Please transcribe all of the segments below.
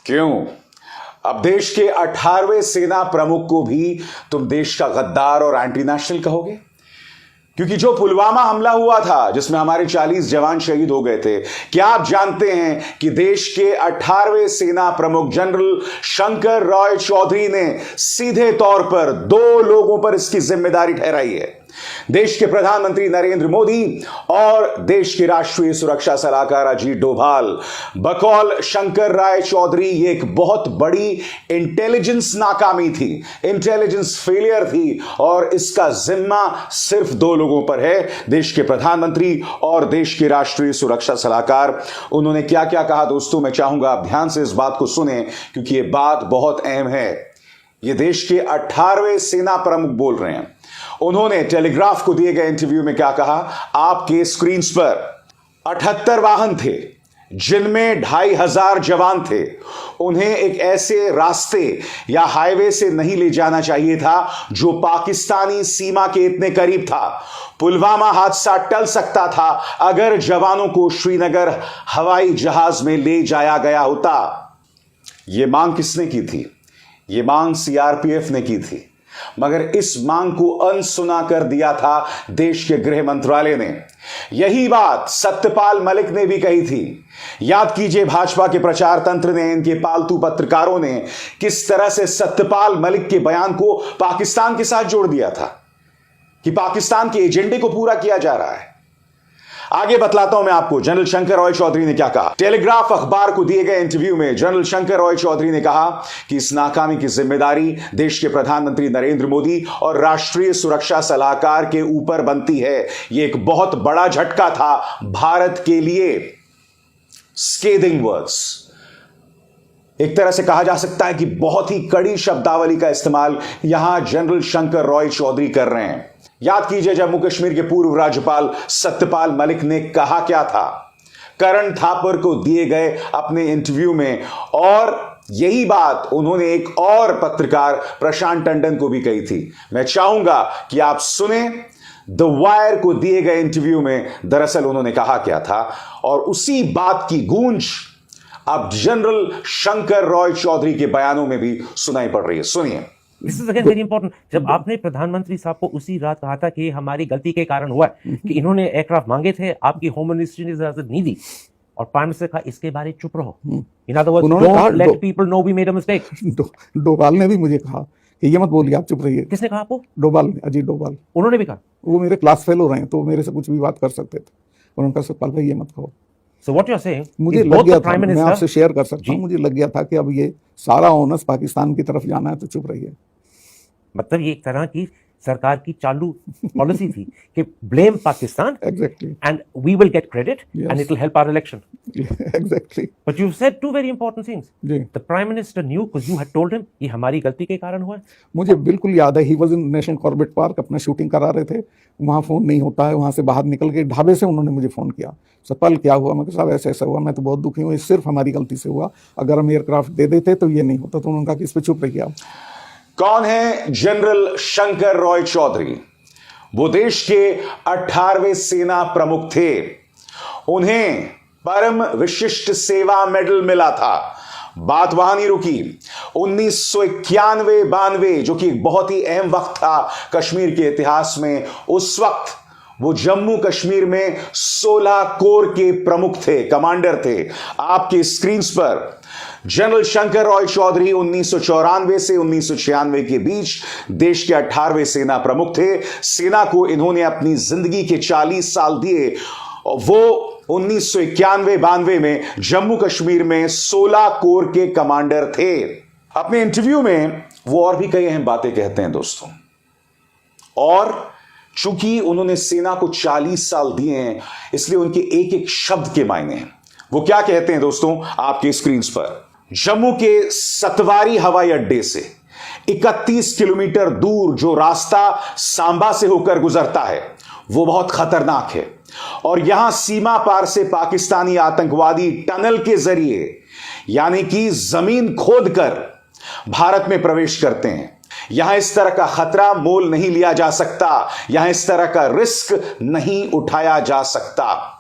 क्यों? अब देश के 18वें सेना प्रमुख को भी तुम देश का गद्दार और एंटी नेशनल कहोगे? क्योंकि जो पुलवामा हमला हुआ था जिसमें हमारे 40 जवान शहीद हो गए थे, क्या आप जानते हैं कि देश के 18वें सेना प्रमुख जनरल शंकर रॉय चौधरी ने सीधे तौर पर 2 लोगों पर इसकी जिम्मेदारी ठहराई है। देश के प्रधानमंत्री नरेंद्र मोदी और देश के राष्ट्रीय सुरक्षा सलाहकार अजीत डोभाल। बकौल शंकर राय चौधरी ये एक बहुत बड़ी इंटेलिजेंस नाकामी थी, इंटेलिजेंस फेलियर थी, और इसका जिम्मा सिर्फ 2 लोगों पर है, देश के प्रधानमंत्री और देश के राष्ट्रीय सुरक्षा सलाहकार। उन्होंने क्या क्या कहा दोस्तों, मैं चाहूंगा आप ध्यान से इस बात को सुने क्योंकि यह बात बहुत अहम है। ये देश के 18वें सेना प्रमुख बोल रहे हैं। उन्होंने टेलीग्राफ को दिए गए इंटरव्यू में क्या कहा, आपके स्क्रीन पर 78 वाहन थे जिनमें 2500 जवान थे। उन्हें एक ऐसे रास्ते या हाईवे से नहीं ले जाना चाहिए था जो पाकिस्तानी सीमा के इतने करीब था। पुलवामा हादसा टल सकता था अगर जवानों को श्रीनगर हवाई जहाज में ले जाया गया होता। यह मांग किसने की थी? यह मांग सीआरपीएफ ने की थी, मगर इस मांग को अनसुना कर दिया था देश के गृह मंत्रालय ने। यही बात सत्यपाल मलिक ने भी कही थी। याद कीजिए भाजपा के प्रचार तंत्र ने, इनके पालतू पत्रकारों ने किस तरह से सत्यपाल मलिक के बयान को पाकिस्तान के साथ जोड़ दिया था कि पाकिस्तान के एजेंडे को पूरा किया जा रहा है। आगे बतलाता हूं मैं आपको जनरल शंकर रॉय चौधरी ने क्या कहा। टेलीग्राफ अखबार को दिए गए इंटरव्यू में जनरल शंकर रॉय चौधरी ने कहा कि इस नाकामी की जिम्मेदारी देश के प्रधानमंत्री नरेंद्र मोदी और राष्ट्रीय सुरक्षा सलाहकार के ऊपर बनती है। यह एक बहुत बड़ा झटका था भारत के लिए। स्केदिंग वर्ड्स, एक तरह से कहा जा सकता है कि बहुत ही कड़ी शब्दावली का इस्तेमाल यहां जनरल शंकर रॉय चौधरी कर रहे हैं। याद कीजिए जम्मू कश्मीर के पूर्व राज्यपाल सत्यपाल मलिक ने कहा क्या था करण थापर को दिए गए अपने इंटरव्यू में, और यही बात उन्होंने एक और पत्रकार प्रशांत टंडन को भी कही थी। मैं चाहूंगा कि आप सुने द वायर को दिए गए इंटरव्यू में दरअसल उन्होंने कहा क्या था, और उसी बात की गूंज अब जनरल शंकर रॉय चौधरी के बयानों में भी सुनाई पड़ रही है। सुनिए। This is again very important. जब आपने प्रधानमंत्री साहब को उसी रात कहा था कि हमारी गलती के कारण हुआ कि इन्होंने एयरक्राफ्ट मांगे थे, आपकी होम मिनिस्ट्री ने इजाजत नहीं दी, और प्राइम मिनिस्टर का इसके बारे चुप रहो। In other words, don't let people know we made a mistake. Doval ने भी मुझे कहा कि ये मत बोलिए, आप चुप रहिए। किसने कहा आपको? डोभाल ने, अजीत डोभाल। उन्होंने भी कहा? वो मेरे क्लास फेलो रहे हैं तो मेरे से कुछ भी बात कर सकते थे। उन्होंने कहा सतपाल भाई ये मत कहो। So what you're saying, मुझे लग गया था, मैं आपसे शेयर कर सकता हूँ, मुझे लग गया था कि अब ये सारा ओनस पाकिस्तान की तरफ जाना है तो चुप रहिए। मतलब ये एक तरह की सरकार की चालू पॉलिसी थी कि blame Pakistan and we will get credit and it will help our election. Exactly. But you said 2 very important things. The prime minister knew because you had told him ये हमारी गलती के कारण हुआ है। मुझे बिल्कुल याद है, he was in national Corbett park, अपना शूटिंग करा रहे थे, वहाँ फोन नहीं होता है, वहाँ से बाहर निकल के ढाबे से उन्होंने मुझे फोन किया, सतपाल क्या हुआ? मैं कहा साहब ऐसा ऐसा हुआ, मैं तो बहुत दुखी हूँ, ये सिर्फ हमारी गलती से हुआ, अगर हम एयरक्राफ्ट दे देते तो ये नहीं होता। तो उन्होंने कहा कि इस पर चुप रहिए आप। कौन है जनरल शंकर रॉय चौधरी? वो देश के 18वें सेना प्रमुख थे। उन्हें परम विशिष्ट सेवा मेडल मिला था। बात वहां नहीं रुकी। 1991-92 जो कि एक बहुत ही अहम वक्त था कश्मीर के इतिहास में, उस वक्त वो जम्मू कश्मीर में 16 कोर के प्रमुख थे, कमांडर थे। आपके स्क्रीन पर जनरल शंकर रॉय चौधरी 1994 से 1996 के बीच देश के 18वें सेना प्रमुख थे। सेना को इन्होंने अपनी जिंदगी के 40 साल दिए। वो 1991-92 में जम्मू कश्मीर में 16 कोर के कमांडर थे। अपने इंटरव्यू में वो और भी कई अहम बातें कहते हैं दोस्तों, और चूंकि उन्होंने सेना को 40 साल दिए हैं इसलिए उनके एक एक शब्द के मायने हैं। वो क्या कहते हैं दोस्तों, आपके स्क्रीन पर। जम्मू के सतवारी हवाई अड्डे से 31 किलोमीटर दूर जो रास्ता सांबा से होकर गुजरता है वो बहुत खतरनाक है, और यहां सीमा पार से पाकिस्तानी आतंकवादी टनल के जरिए यानी कि जमीन खोदकर भारत में प्रवेश करते हैं। यहां इस तरह का खतरा मोल नहीं लिया जा सकता, यहां इस तरह का रिस्क नहीं उठाया जा सकता।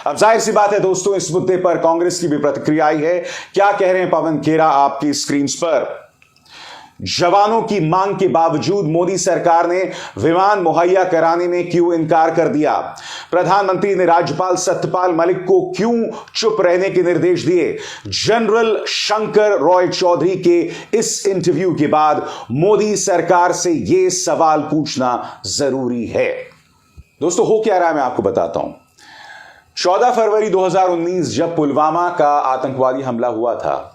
अब जाहिर सी बात है दोस्तों, इस मुद्दे पर कांग्रेस की भी प्रतिक्रिया आई है। क्या कह रहे हैं पवन खेरा आपकी स्क्रीन पर। जवानों की मांग के बावजूद मोदी सरकार ने विमान मुहैया कराने में क्यों इनकार कर दिया। प्रधानमंत्री ने राज्यपाल सत्यपाल मलिक को क्यों चुप रहने के निर्देश दिए। जनरल शंकर रॉय चौधरी के इस इंटरव्यू के बाद मोदी सरकार से यह सवाल पूछना जरूरी है। दोस्तों हो क्या रहा है मैं आपको बताता हूं। 14 फरवरी 2019 जब पुलवामा का आतंकवादी हमला हुआ था,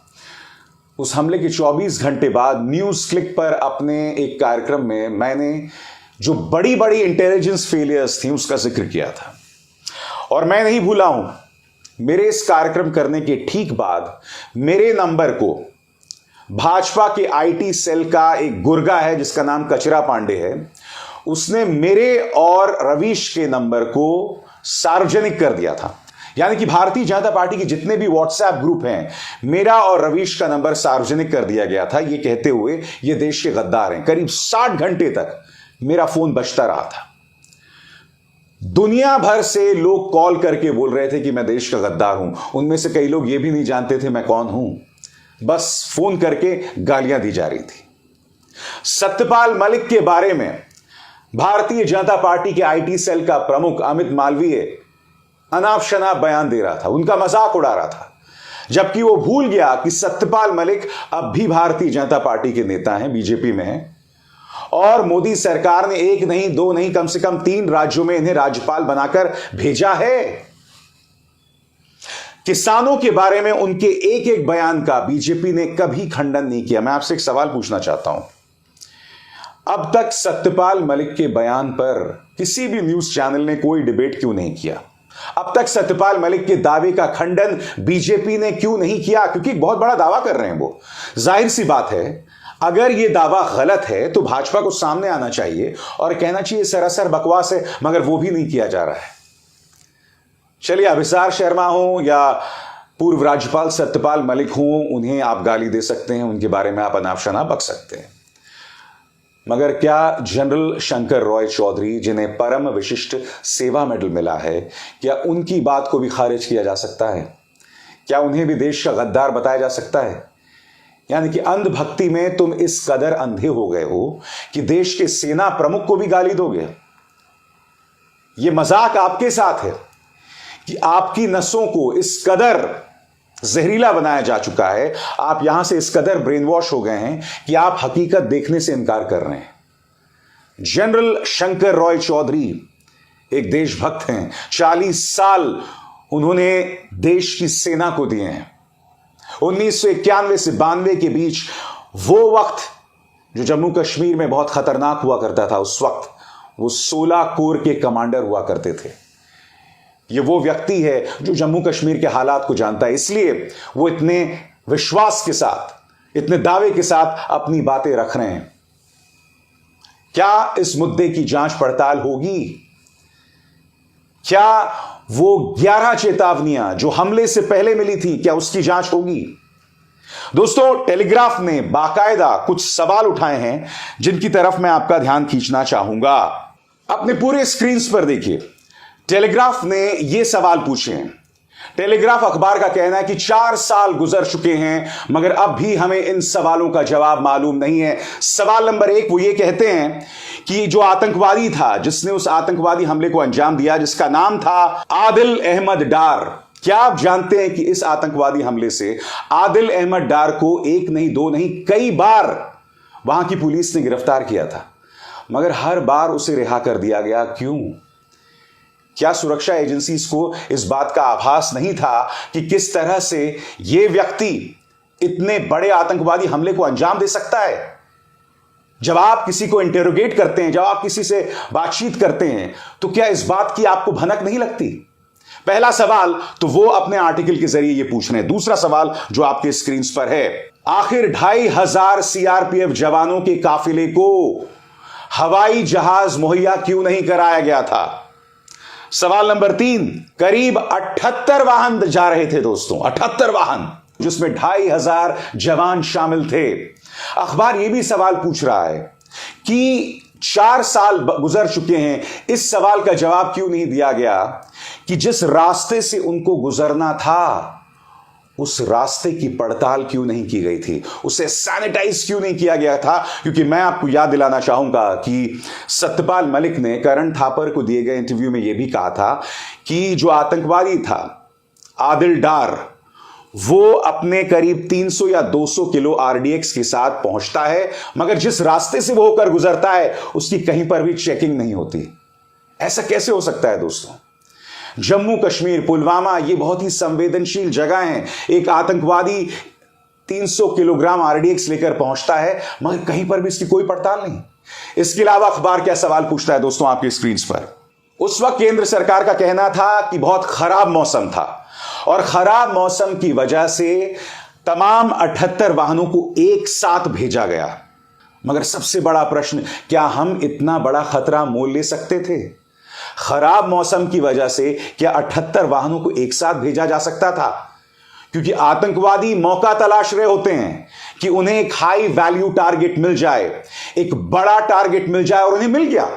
उस हमले के 24 घंटे बाद न्यूज क्लिक पर अपने एक कार्यक्रम में मैंने जो बड़ी बड़ी इंटेलिजेंस फेलियर्स थी उसका जिक्र किया था। और मैं नहीं भूला हूं, मेरे इस कार्यक्रम करने के ठीक बाद मेरे नंबर को भाजपा के आईटी सेल का एक गुर्गा है जिसका नाम कचरा पांडे है, उसने मेरे और रवीश के नंबर को सार्वजनिक कर दिया था। यानी कि भारतीय जनता पार्टी के जितने भी व्हाट्सएप ग्रुप हैं, मेरा और रवीश का नंबर सार्वजनिक कर दिया गया था, ये कहते हुए ये देश के गद्दार हैं। करीब 60 घंटे तक मेरा फोन बजता रहा था। दुनिया भर से लोग कॉल करके बोल रहे थे कि मैं देश का गद्दार हूं। उनमें से कई लोग ये भी नहीं जानते थे मैं कौन हूं, बस फोन करके गालियां दी जा रही थी। सत्यपाल मलिक के बारे में भारतीय जनता पार्टी के आईटी सेल का प्रमुख अमित मालवीय अनाप शनाप बयान दे रहा था, उनका मजाक उड़ा रहा था, जबकि वो भूल गया कि सत्यपाल मलिक अब भी भारतीय जनता पार्टी के नेता हैं, बीजेपी में हैं। और मोदी सरकार ने एक नहीं, दो नहीं, कम से कम 3 राज्यों में इन्हें राज्यपाल बनाकर भेजा है। किसानों के बारे में उनके एक एक बयान का बीजेपी ने कभी खंडन नहीं किया। मैं आपसे एक सवाल पूछना चाहता हूं, अब तक सत्यपाल मलिक के बयान पर किसी भी न्यूज चैनल ने कोई डिबेट क्यों नहीं किया? अब तक सत्यपाल मलिक के दावे का खंडन बीजेपी ने क्यों नहीं किया? क्योंकि बहुत बड़ा दावा कर रहे हैं वो। जाहिर सी बात है, अगर यह दावा गलत है तो भाजपा को सामने आना चाहिए और कहना चाहिए सरासर बकवास है, मगर वो भी नहीं किया जा रहा है। चलिए, अभिसार शर्मा हो या पूर्व राज्यपाल सत्यपाल मलिक हो, उन्हें आप गाली दे सकते हैं, उनके बारे में आप अनाप शनाप बक सकते हैं, मगर क्या जनरल शंकर रॉय चौधरी, जिन्हें परम विशिष्ट सेवा मेडल मिला है, क्या उनकी बात को भी खारिज किया जा सकता है? क्या उन्हें भी देश का गद्दार बताया जा सकता है? यानी कि अंधभक्ति में तुम इस कदर अंधे हो गए हो कि देश के सेना प्रमुख को भी गाली दोगे। यह मजाक आपके साथ है कि आपकी नसों को इस कदर जहरीला बनाया जा चुका है, आप यहां से इस कदर ब्रेन वॉश हो गए हैं कि आप हकीकत देखने से इनकार कर रहे हैं। जनरल शंकर रॉय चौधरी एक देशभक्त हैं। 40 साल उन्होंने देश की सेना को दिए हैं। 1991 से 92 के बीच वो वक्त जो जम्मू कश्मीर में बहुत खतरनाक हुआ करता था, उस वक्त वो 16 कोर के कमांडर हुआ करते थे। ये वो व्यक्ति है जो जम्मू कश्मीर के हालात को जानता है, इसलिए वो इतने विश्वास के साथ, इतने दावे के साथ अपनी बातें रख रहे हैं। क्या इस मुद्दे की जांच पड़ताल होगी? क्या वो 11 चेतावनियां जो हमले से पहले मिली थी, क्या उसकी जांच होगी? दोस्तों, टेलीग्राफ ने बाकायदा कुछ सवाल उठाए हैं जिनकी तरफ मैं आपका ध्यान खींचना चाहूंगा। अपने पूरे स्क्रीन पर देखिए, टेलीग्राफ ने यह सवाल पूछे हैं। टेलीग्राफ अखबार का कहना है कि 4 साल गुजर चुके हैं मगर अब भी हमें इन सवालों का जवाब मालूम नहीं है। सवाल नंबर 1, वो ये कहते हैं कि जो आतंकवादी था, जिसने उस आतंकवादी हमले को अंजाम दिया, जिसका नाम था आदिल अहमद डार, क्या आप जानते हैं कि इस आतंकवादी हमले से आदिल अहमद डार को 1 नहीं, 2 नहीं, कई बार वहां की पुलिस ने गिरफ्तार किया था, मगर हर बार उसे रिहा कर दिया गया। क्यों? क्या सुरक्षा एजेंसीज को इस बात का आभास नहीं था कि किस तरह से यह व्यक्ति इतने बड़े आतंकवादी हमले को अंजाम दे सकता है? जब आप किसी को इंटेरोगेट करते हैं, जब आप किसी से बातचीत करते हैं, तो क्या इस बात की आपको भनक नहीं लगती? पहला सवाल तो वो अपने आर्टिकल के जरिए ये पूछ रहे हैं। दूसरा सवाल जो आपके स्क्रीन पर है, आखिर 2500 सीआरपीएफ जवानों के काफिले को हवाई जहाज मुहैया क्यों नहीं कराया गया था? सवाल नंबर 3, करीब 78 वाहन जा रहे थे दोस्तों, 78 वाहन, जिसमें 2500 जवान शामिल थे। अखबार यह भी सवाल पूछ रहा है कि 4 साल गुजर चुके हैं, इस सवाल का जवाब क्यों नहीं दिया गया कि जिस रास्ते से उनको गुजरना था उस रास्ते की पड़ताल क्यों नहीं की गई थी, उसे सैनिटाइज क्यों नहीं किया गया था? क्योंकि मैं आपको याद दिलाना चाहूंगा कि सत्यपाल मलिक ने करण थापर को दिए गए इंटरव्यू में यह भी कहा था कि जो आतंकवादी था आदिल डार, वो अपने करीब 300 या 200 किलो आरडीएक्स के साथ पहुंचता है, मगर जिस रास्ते से वो होकर गुजरता है उसकी कहीं पर भी चेकिंग नहीं होती। ऐसा कैसे हो सकता है दोस्तों? जम्मू कश्मीर, पुलवामा, ये बहुत ही संवेदनशील जगह हैं। एक आतंकवादी 300 किलोग्राम आरडीएक्स लेकर पहुंचता है, मगर कहीं पर भी इसकी कोई पड़ताल नहीं। इसके अलावा अखबार क्या सवाल पूछता है दोस्तों आपकी स्क्रीन पर? उस वक्त केंद्र सरकार का कहना था कि बहुत खराब मौसम था और खराब मौसम की वजह से तमाम 78 वाहनों को एक साथ भेजा गया। मगर सबसे बड़ा प्रश्न, क्या हम इतना बड़ा खतरा मोल ले सकते थे? खराब मौसम की वजह से क्या 78 वाहनों को एक साथ भेजा जा सकता था? क्योंकि आतंकवादी मौका तलाश रहे होते हैं कि उन्हें एक हाई वैल्यू टारगेट मिल जाए, एक बड़ा टारगेट मिल जाए, और उन्हें मिल गया।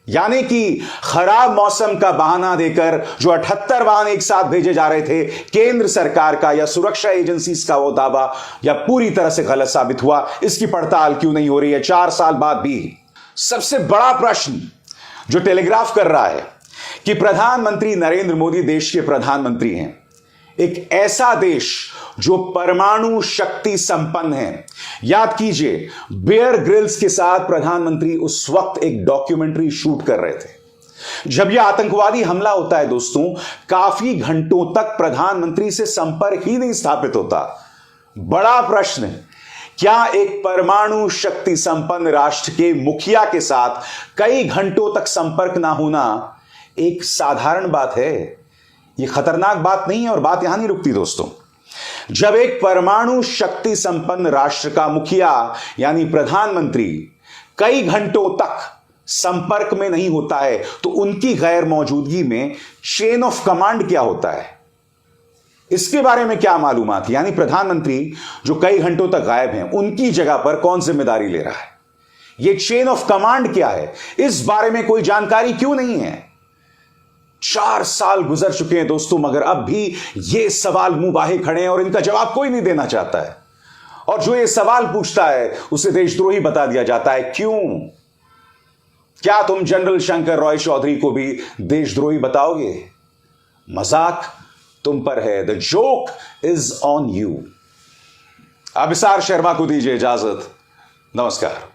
यानी कि खराब मौसम का बहाना देकर जो 78 वाहन एक साथ भेजे जा रहे थे, केंद्र सरकार का या सुरक्षा एजेंसीज का वो दावा या पूरी तरह से गलत साबित हुआ। इसकी पड़ताल क्यों नहीं हो रही है 4 साल बाद भी? सबसे बड़ा प्रश्न जो टेलीग्राफ कर रहा है कि प्रधानमंत्री नरेंद्र मोदी देश के प्रधानमंत्री हैं, एक ऐसा देश जो परमाणु शक्ति संपन्न है। याद कीजिए, बेयर ग्रिल्स के साथ प्रधानमंत्री उस वक्त एक डॉक्यूमेंट्री शूट कर रहे थे। जब यह आतंकवादी हमला होता है दोस्तों, काफी घंटों तक प्रधानमंत्री से संपर्क ही नहीं स्थापित होता। बड़ा प्रश्न, क्या एक परमाणु शक्ति संपन्न राष्ट्र के मुखिया के साथ कई घंटों तक संपर्क ना होना एक साधारण बात है? यह खतरनाक बात नहीं है। और बात यहां नहीं रुकती दोस्तों। जब एक परमाणु शक्ति संपन्न राष्ट्र का मुखिया यानी प्रधानमंत्री कई घंटों तक संपर्क में नहीं होता है, तो उनकी गैर मौजूदगी में चेन ऑफ कमांड क्या होता है, इसके बारे में क्या मालूमात? यानी प्रधानमंत्री जो कई घंटों तक गायब हैं, उनकी जगह पर कौन जिम्मेदारी ले रहा है? यह चेन ऑफ कमांड क्या है, इस बारे में कोई जानकारी क्यों नहीं है? 4 साल गुजर चुके हैं दोस्तों, मगर अब भी ये सवाल मुंह बाहे खड़े हैं और इनका जवाब कोई नहीं देना चाहता है। और जो ये सवाल पूछता है उसे देशद्रोही बता दिया जाता है। क्यों? क्या तुम जनरल शंकर रॉय चौधरी को भी देशद्रोही बताओगे? मजाक तुम पर है। The joke is on you. Abhisar Sharma को दीजिए इजाजत। नमस्कार।